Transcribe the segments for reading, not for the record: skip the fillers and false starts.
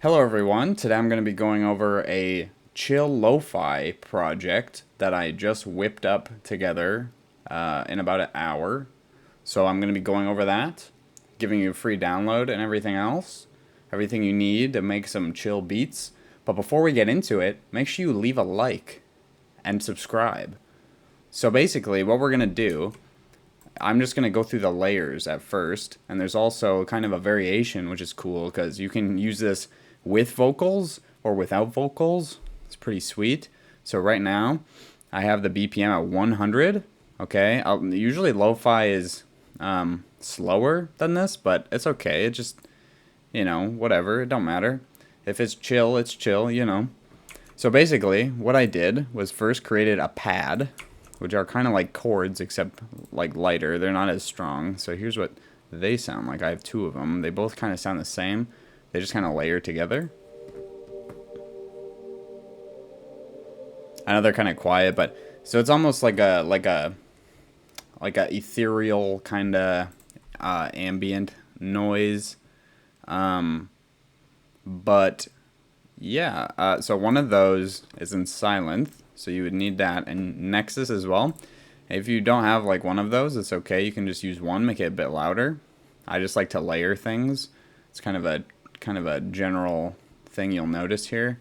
Hello everyone, today I'm going to be going over a chill lo-fi project that I just whipped up together in about an hour. So I'm going to be going over that, giving you a free download and everything else, everything you need to make some chill beats. But before we get into it, make sure you leave a like and subscribe. So basically what we're going to do, I'm just going to go through the layers at first, and there's also kind of a variation which is cool because you can use this with vocals or without vocals. It's pretty sweet. So right now I have the BPM at 100. Okay, usually lo-fi is slower than this, but it's okay. It just, you know, whatever, it don't matter. If it's chill, it's chill, you know. So basically what I did was first created a pad, which are kind of like chords except like lighter. They're not as strong. So here's what they sound like. I have two of them. They both kind of sound the same. They just kind of layer together. I know they're kind of quiet, but so it's almost like a ethereal kind of ambient noise. But yeah, so one of those is in Silent, so you would need that, and Nexus as well. If you don't have like one of those, it's okay. You can just use one, make it a bit louder. I just like to layer things. It's kind of a general thing you'll notice here.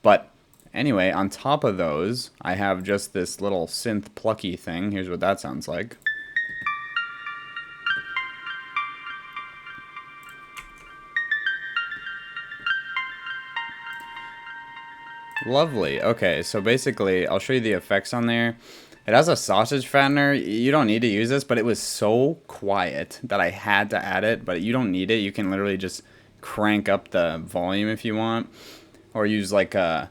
But anyway, on top of those, I have just this little synth plucky thing. Here's what that sounds like. Lovely. Okay, so basically, I'll show you the effects on there. It has a sausage fattener. You don't need to use this, but it was so quiet that I had to add it, but you don't need it. You can literally just crank up the volume if you want, or use like that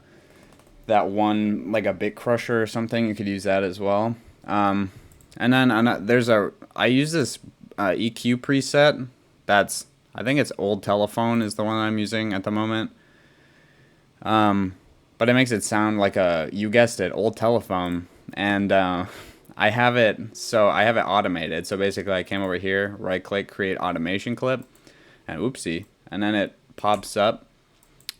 one, like a bit crusher or something. You could use that as well. And then I use this EQ preset. That's, I think it's Old Telephone is the one I'm using at the moment. But it makes it sound like you guessed it, Old Telephone. And I have it automated. So basically I came over here, right click, create automation clip, and oopsie. And then it pops up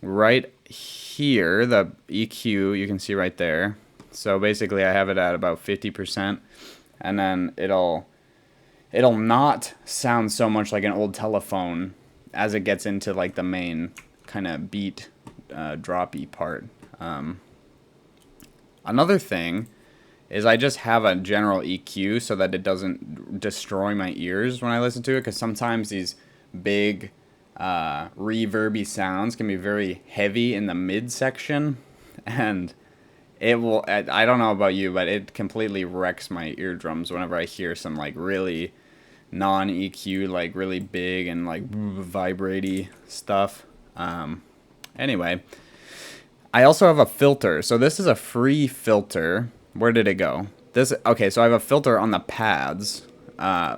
right here, the EQ, you can see right there. So basically I have it at about 50%, and then it'll not sound so much like an Old Telephone as it gets into like the main kind of beat droppy part. Another thing is I just have a general EQ so that it doesn't destroy my ears when I listen to it, because sometimes these big reverby sounds can be very heavy in the mid section, and it will, I don't know about you, but it completely wrecks my eardrums whenever I hear some like really non-EQ, like really big and like vibraty stuff. Anyway, I also have a filter. So this is a free filter. Where did it go? Okay, so I have a filter on the pads.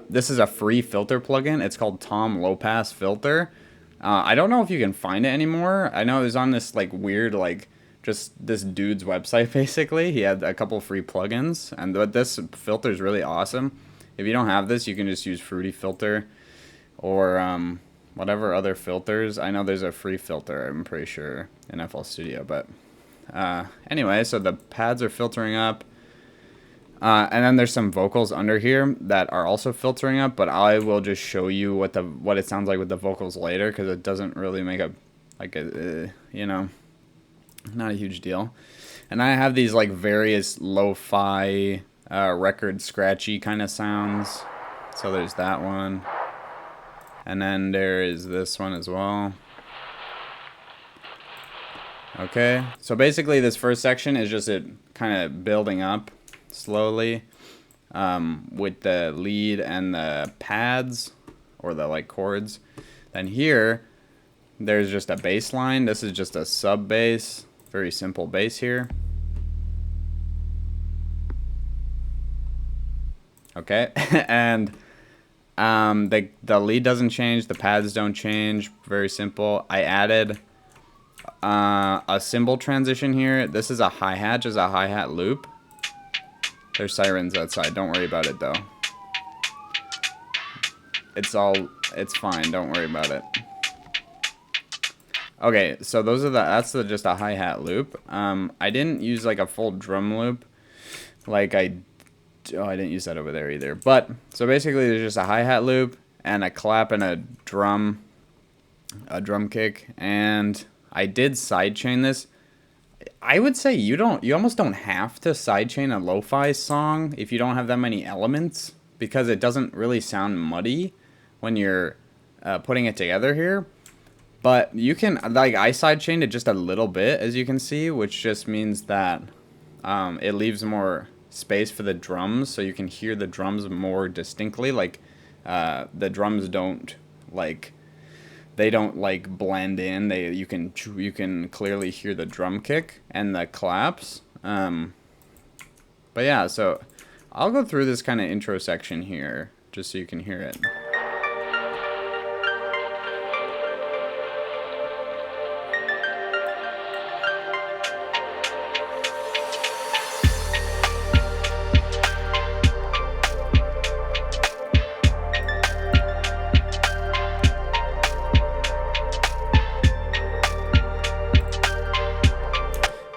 This is a free filter plugin. It's called Tom Low Pass Filter. I don't know if you can find it anymore. I know it was on this like weird, like just this dude's website basically. He had a couple free plugins, and this filter is really awesome. If you don't have this, you can just use Fruity Filter or whatever other filters. I know there's a free filter, I'm pretty sure, in FL Studio. But anyway, so the pads are filtering up. And then there's some vocals under here that are also filtering up, but I will just show you what it sounds like with the vocals later, because it doesn't really make you know, not a huge deal. And I have these like various lo-fi record scratchy kind of sounds. So there's that one, and then there is this one as well. Okay, so basically this first section is just it kind of building up slowly with the lead and the pads, or the like chords. Then here there's just a bass line. This is just a sub bass, very simple bass here. Okay. And the lead doesn't change, the pads don't change, very simple. I added a cymbal transition here. This is a hi-hat, just a hi-hat loop. There's sirens outside, don't worry about it though. It's fine, don't worry about it. Okay, so just a hi-hat loop. I didn't use like a full drum loop. Like I didn't use that over there either. But, so basically there's just a hi-hat loop and a clap and a drum kick. And I did sidechain this. I would say you almost don't have to sidechain a lo-fi song if you don't have that many elements, because it doesn't really sound muddy when you're putting it together here. But you can, like, I sidechained it just a little bit, as you can see, which just means that it leaves more space for the drums, so you can hear the drums more distinctly. Like, the drums don't, like, they don't, like, blend in. You can clearly hear the drum kick and the claps. But yeah, so I'll go through this kind of intro section here, just so you can hear it.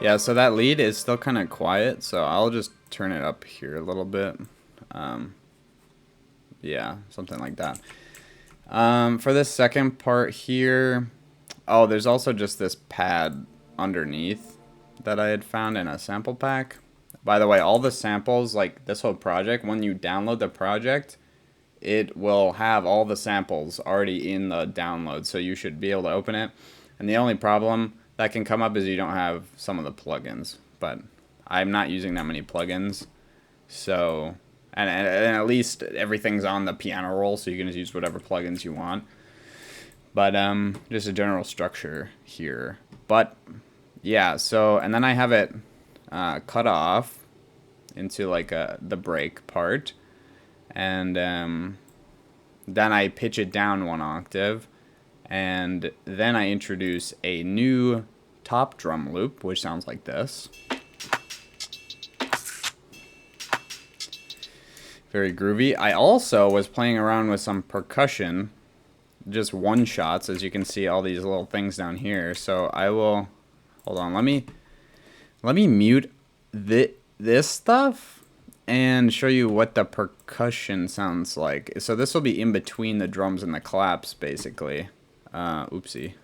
Yeah, so that lead is still kind of quiet, so I'll just turn it up here a little bit. Yeah, something like that. For this second part here, oh, there's also just this pad underneath that I had found in a sample pack. By the way, all the samples, like this whole project, when you download the project, it will have all the samples already in the download, so you should be able to open it. And the only problem that can come up is you don't have some of the plugins, but I'm not using that many plugins, so and at least everything's on the piano roll, so you can just use whatever plugins you want. But just a general structure here. But yeah, so and then I have it cut off into like the break part, and then I pitch it down 1 octave. And then I introduce a new top drum loop, which sounds like this. Very groovy. I also was playing around with some percussion, just one shots, as you can see all these little things down here. So I will, hold on, let me mute this stuff and show you what the percussion sounds like. So this will be in between the drums and the claps, basically. Oopsie.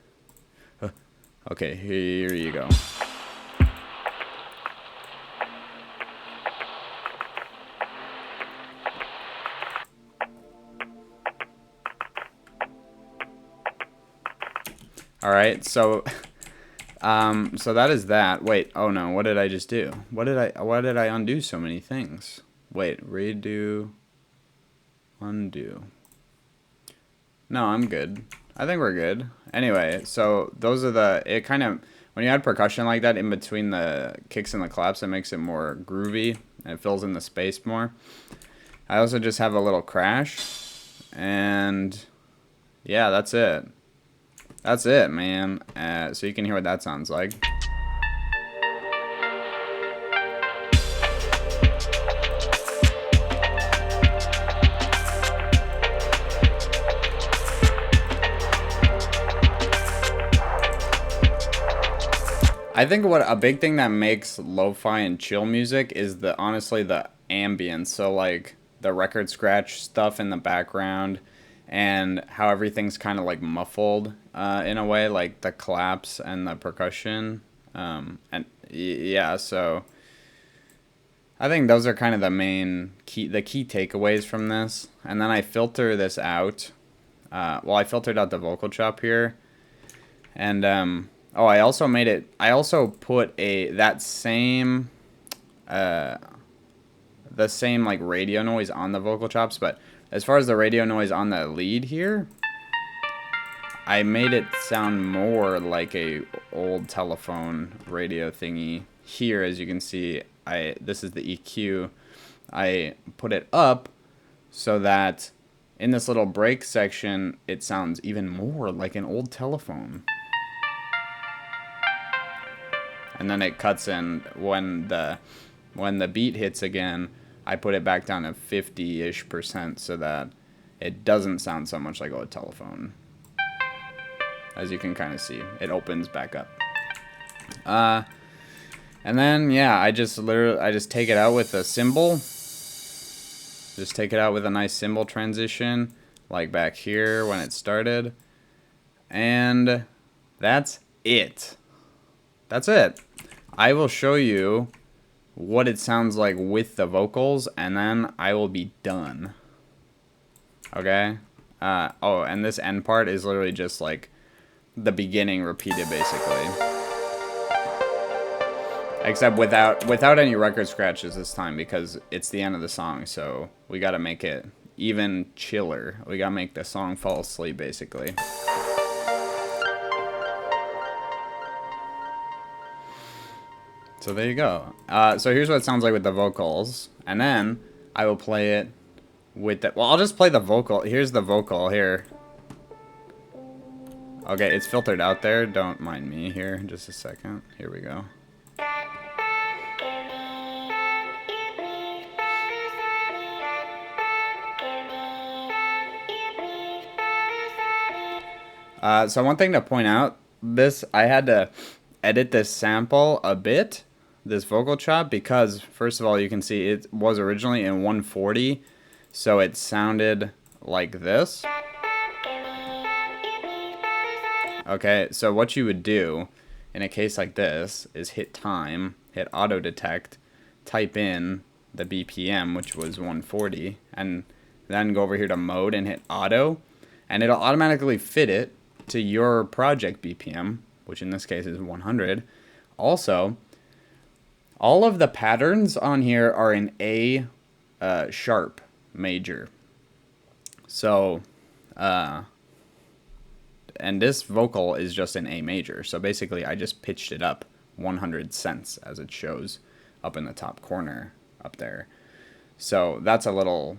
Okay, here you go. Alright, so that is that. Wait, oh no, what did I just do? Why did I undo so many things? Wait, redo, undo. No, I'm good. I think we're good. Anyway, so those are it kind of, when you add percussion like that in between the kicks and the claps, it makes it more groovy, and it fills in the space more. I also just have a little crash, and yeah, that's it. That's it, man. So you can hear what that sounds like. I think a big thing that makes lo-fi and chill music is honestly the ambience. So like the record scratch stuff in the background, and how everything's kind of like muffled in a way, like the claps and the percussion. And yeah, so I think those are kind of the key takeaways from this. And then I filter this out. Well, I filtered out the vocal chop here, and oh, I also put the same like radio noise on the vocal chops, but as far as the radio noise on the lead here, I made it sound more like a old telephone radio thingy. Here, as you can see, this is the EQ. I put it up so that in this little break section, it sounds even more like an old telephone. And then it cuts in when the beat hits again. I put it back down to 50-ish% so that it doesn't sound so much like a telephone. as you can kind of see. It opens back up. And then, yeah, I just take it out with a cymbal. Just take it out with a nice cymbal transition, like back here when it started. And that's it. That's it. I will show you what it sounds like with the vocals, and then I will be done. Okay? Oh, and this end part is literally just like the beginning repeated, basically. Except without any record scratches this time, because it's the end of the song, so we gotta make it even chiller. We gotta make the song fall asleep, basically. So there you go. So here's what it sounds like with the vocals, and then I will play it with the... Well, I'll just play the vocal. Here's the vocal here. Okay, it's filtered out there. Don't mind me here. Just a second. Here we go. So one thing to point out, I had to edit this sample a bit, this vocal chop, because first of all, you can see it was originally in 140, so it sounded like this. Okay, so what you would do in a case like this is hit time, hit auto detect, type in the BPM, which was 140, and then go over here to mode and hit auto, and it'll automatically fit it to your project BPM, which in this case is 100. Also, all of the patterns on here are in A sharp major. So, and this vocal is just in A major. So basically, I just pitched it up 100 cents, as it shows up in the top corner up there. So that's a little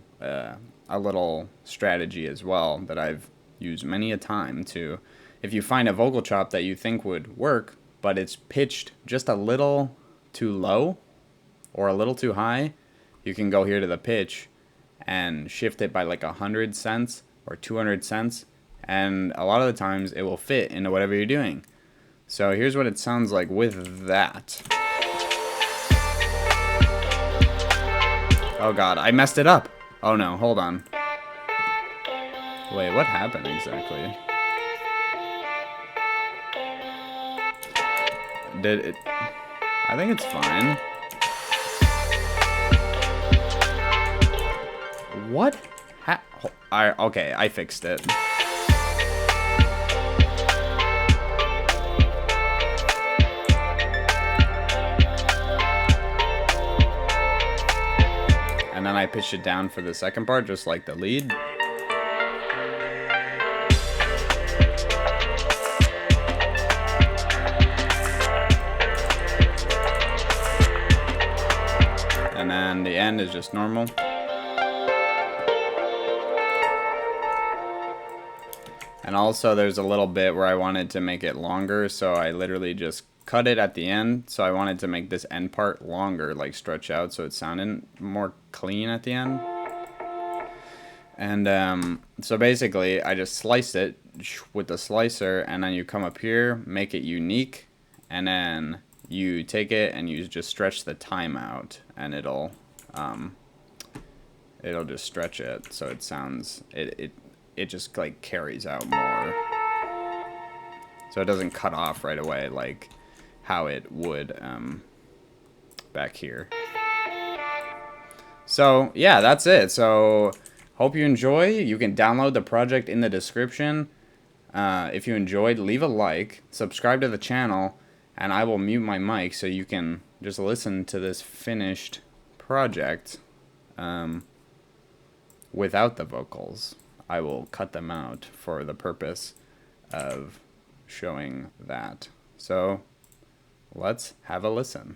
strategy as well that I've used many a time to, if you find a vocal chop that you think would work, but it's pitched just a little too low or a little too high, you can go here to the pitch and shift it by like 100 cents or 200 cents, and a lot of the times it will fit into whatever you're doing. So here's what it sounds like with that. Oh god, I messed it up. Oh no, hold on. Wait, what happened exactly? Did it... I think it's fine. What? Okay, I fixed it. And then I pitched it down for the second part, just like the lead. And then the end is just normal. And also there's a little bit where I wanted to make it longer, so I literally just cut it at the end. So I wanted to make this end part longer, like stretch out, so it sounded more clean at the end. And so basically I just sliced it with the slicer, and then you come up here, make it unique, and then you take it and you just stretch the time out, and it'll just stretch it so it sounds, it just like carries out more, so it doesn't cut off right away like how it would back here. So yeah, that's it. So hope you enjoy. You can download the project in the description. If you enjoyed, leave a like, subscribe to the channel, and I will mute my mic so you can just listen to this finished project without the vocals. I will cut them out for the purpose of showing that. So let's have a listen.